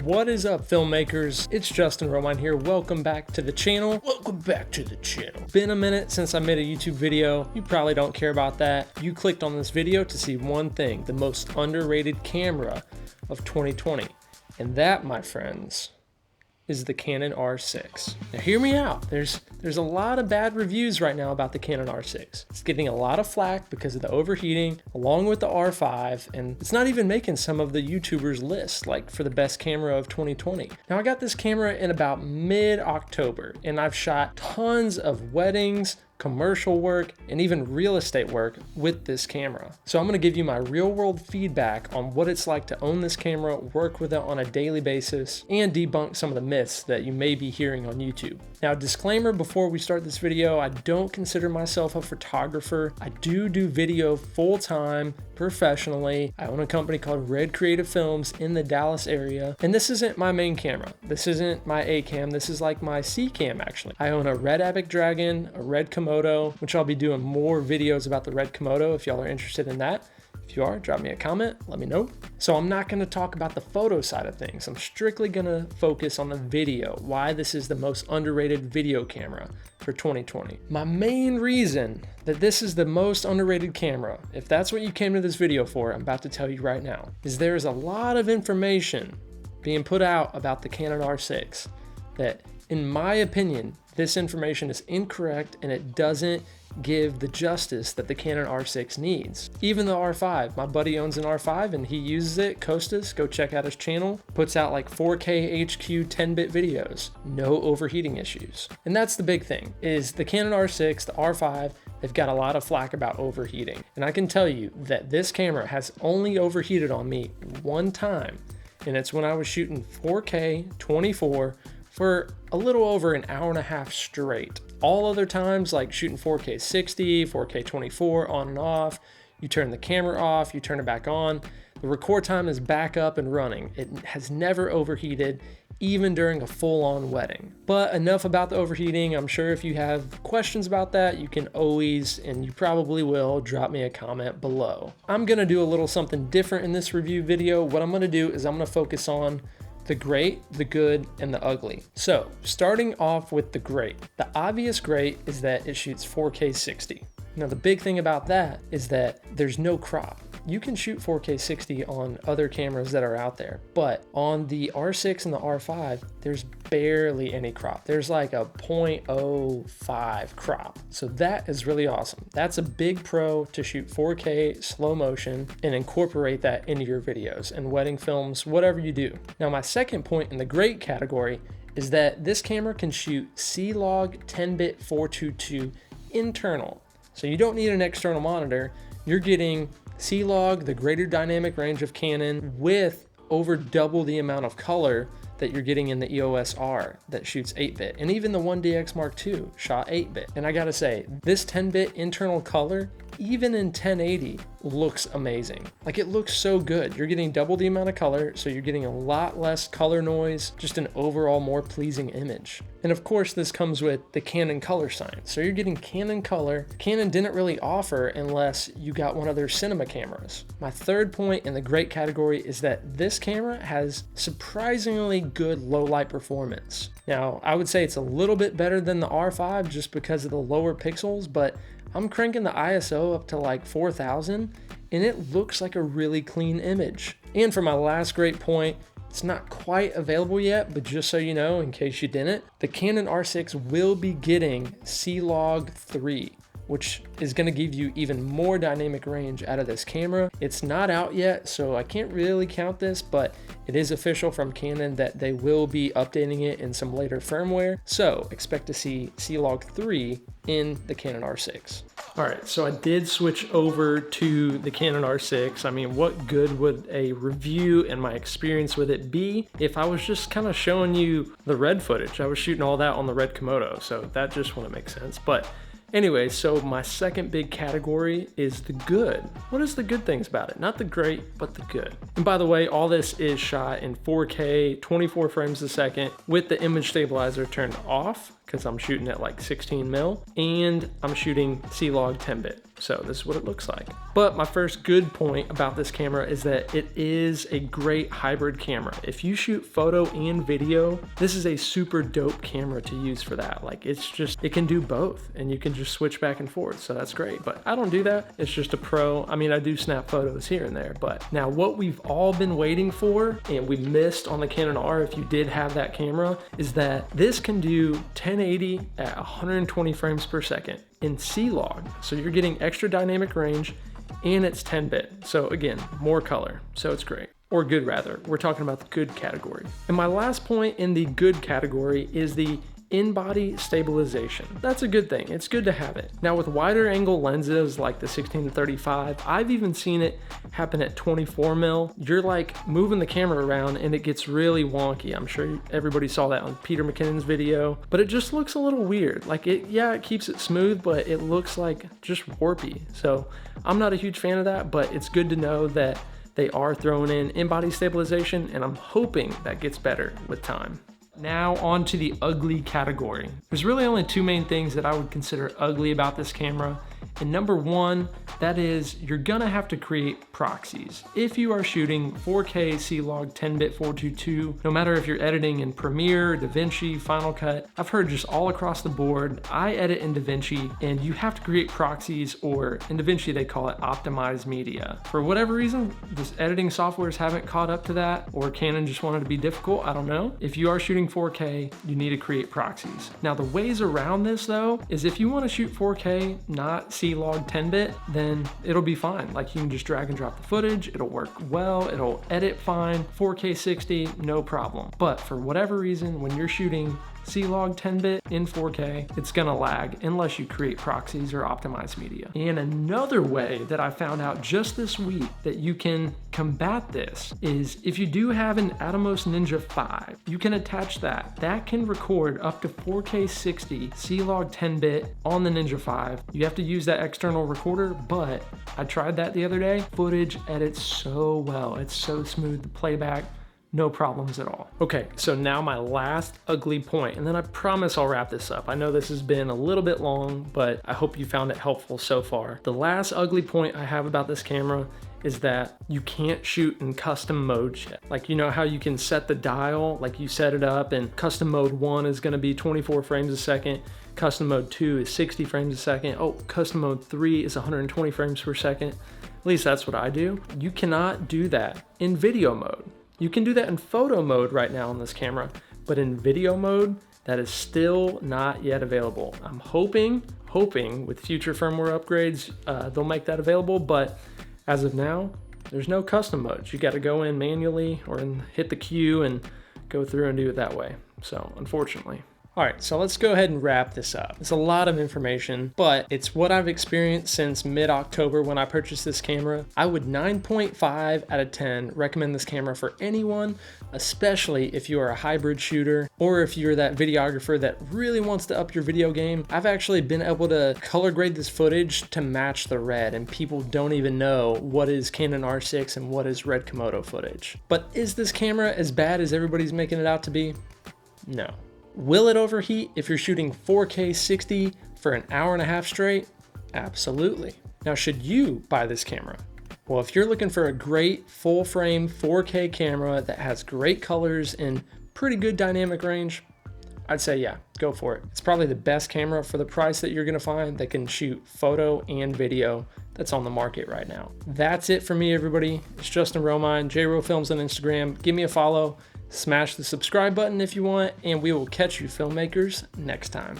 What is up, filmmakers? It's Justin Romine here. Welcome back to the channel. Been a minute since I made a YouTube video. You probably don't care about that. You clicked on this video to see one thing, the most underrated camera of 2020. And that, my friends, is the Canon R6. Now hear me out. There's a lot of bad reviews right now about the Canon R6. It's getting a lot of flack because of the overheating, along with the R5, and it's not even making some of the YouTubers' lists, like for the best camera of 2020. Now I got this camera in about mid-October, and I've shot tons of weddings, commercial work, and even real estate work with this camera. So I'm gonna give you my real world feedback on what it's like to own this camera, work with it on a daily basis, and debunk some of the myths that you may be hearing on YouTube. Now, disclaimer before we start this video, I don't consider myself a photographer. I do video full-time, professionally. I own a company called Red Creative Films in the Dallas area, and this isn't my main camera. This isn't my A cam. This is like my C cam, actually. I own a Red Abic Dragon, a Red Komodo, which I'll be doing more videos about the Red Komodo if y'all are interested in that. If you are, drop me a comment, let me know. So I'm not gonna talk about the photo side of things. I'm strictly gonna focus on the video, why this is the most underrated video camera for 2020. My main reason that this is the most underrated camera, if that's what you came to this video for, I'm about to tell you right now, is there's a lot of information being put out about the Canon R6 that, in my opinion, this information is incorrect and it doesn't give the justice that the Canon R6 needs. Even the R5, my buddy owns an R5 and he uses it, Costas, go check out his channel, puts out like 4K HQ 10-bit videos, no overheating issues. And that's the big thing, is the Canon R6, the R5, they've got a lot of flack about overheating. And I can tell you that this camera has only overheated on me one time, and it's when I was shooting 4K 24 for a little over an hour and a half straight. All other times, like shooting 4K 60, 4K 24, on and off, you turn the camera off, you turn it back on, the record time is back up and running. It has never overheated, even during a full-on wedding. But enough about the overheating. I'm sure if you have questions about that, you can always, and you probably will, drop me a comment below. I'm gonna do a little something different in this review video. What I'm gonna do is I'm gonna focus on the great, the good, and the ugly. So starting off with the great. The obvious great is that it shoots 4K 60. Now the big thing about that is that there's no crop. You can shoot 4K 60 on other cameras that are out there, but on the R6 and the R5, there's barely any crop. There's like a 0.05 crop. So that is really awesome. That's a big pro to shoot 4K slow motion and incorporate that into your videos and wedding films, whatever you do. Now my second point in the great category is that this camera can shoot C-Log 10-bit 422 internal. So you don't need an external monitor. You're getting C-Log, the greater dynamic range of Canon, with over double the amount of color that you're getting in the EOS R that shoots 8-bit. And even the 1DX Mark II shot 8-bit. And I gotta say, this 10-bit internal color, even in 1080, looks amazing. Like, it looks so good. You're getting double the amount of color, so you're getting a lot less color noise, just an overall more pleasing image. And of course, this comes with the Canon color sign. So you're getting Canon color. Canon didn't really offer unless you got one of their cinema cameras. My third point in the great category is that this camera has surprisingly good low light performance. Now, I would say it's a little bit better than the R5 just because of the lower pixels, but I'm cranking the ISO up to like 4,000 and it looks like a really clean image. And for my last great point, it's not quite available yet, but just so you know, in case you didn't, the Canon R6 will be getting C-Log 3, which is gonna give you even more dynamic range out of this camera. It's not out yet, so I can't really count this, but it is official from Canon that they will be updating it in some later firmware. So expect to see C-Log 3 in the Canon R6. All right, so I did switch over to the Canon R6. I mean, what good would a review and my experience with it be if I was just kind of showing you the red footage? I was shooting all that on the Red Komodo, so that just wouldn't make sense. But anyway, so my second big category is the good. What is the good things about it? Not the great, but the good. And by the way, all this is shot in 4K, 24 frames a second with the image stabilizer turned off. because I'm shooting at like 16 mil and I'm shooting C-Log 10-bit. So this is what it looks like. But my first good point about this camera is that it is a great hybrid camera. If you shoot photo and video, this is a super dope camera to use for that. Like it's just, it can do both and you can just switch back and forth. So that's great, but I don't do that. It's just a pro. I mean, I do snap photos here and there, but now what we've all been waiting for and we missed on the Canon R, if you did have that camera, is that this can do 1080 at 120 frames per second in C-Log. So you're getting extra dynamic range and it's 10-bit. So again, more color. So it's great. Or good rather. We're talking about the good category. And my last point in the good category is the in-body stabilization. That's a good thing. It's good to have it. Now with wider angle lenses like the 16-35, I've even seen it happen at 24 mil. You're like moving the camera around and it gets really wonky. I'm sure everybody saw that on Peter McKinnon's video, but it just looks a little weird. Like it keeps it smooth, but it looks like just warpy. So I'm not a huge fan of that, but it's good to know that they are throwing in body stabilization, and I'm hoping that gets better with time. Now on to the ugly category. There's really only two main things that I would consider ugly about this camera. And number one, that is you're gonna have to create proxies. If you are shooting 4K C-Log 10-bit 422, no matter if you're editing in Premiere, DaVinci, Final Cut, I've heard just all across the board, I edit in DaVinci and you have to create proxies, or in DaVinci they call it optimized media. For whatever reason, this editing softwares haven't caught up to that, or Canon just wanted to be difficult, I don't know. If you are shooting 4K, you need to create proxies. Now the ways around this though, is if you wanna shoot 4K, not C-Log 10-bit, then it'll be fine. Like you can just drag and drop the footage, it'll work well, it'll edit fine, 4K 60, no problem. But for whatever reason, when you're shooting C-Log 10-bit in 4K, it's gonna lag unless you create proxies or optimized media. And another way that I found out just this week that you can combat this is if you do have an Atomos Ninja 5, you can attach that. That can record up to 4K 60 C-Log 10-bit on the Ninja 5. You have to use that external recorder, but I tried that the other day. Footage edits so well. It's so smooth, the playback, no problems at all. Okay, so now my last ugly point, and then I promise I'll wrap this up. I know this has been a little bit long, but I hope you found it helpful so far. The last ugly point I have about this camera is that you can't shoot in custom mode yet. Like, you know how you can set the dial, like you set it up and custom mode 1 is gonna be 24 frames a second, custom mode 2 is 60 frames a second, oh, custom mode 3 is 120 frames per second. At least that's what I do. You cannot do that in video mode. You can do that in photo mode right now on this camera, but in video mode, that is still not yet available. I'm hoping with future firmware upgrades, they'll make that available, but as of now, there's no custom modes. You gotta go in manually or hit the queue and go through and do it that way. So unfortunately. All right, so let's go ahead and wrap this up. It's a lot of information, but it's what I've experienced since mid-October when I purchased this camera. I would 9.5 out of 10 recommend this camera for anyone, especially if you are a hybrid shooter or if you're that videographer that really wants to up your video game. I've actually been able to color grade this footage to match the red, and people don't even know what is Canon R6 and what is red Komodo footage. But is this camera as bad as everybody's making it out to be? No. Will it overheat if you're shooting 4K 60 for an hour and a half straight? Absolutely. Now, should you buy this camera? Well, if you're looking for a great full frame 4K camera that has great colors and pretty good dynamic range, I'd say yeah, go for it. It's probably the best camera for the price that you're gonna find that can shoot photo and video that's on the market right now. That's it for me, everybody. It's Justin Romine, JRO Films on Instagram. Give me a follow. Smash the subscribe button if you want, and we will catch you filmmakers next time.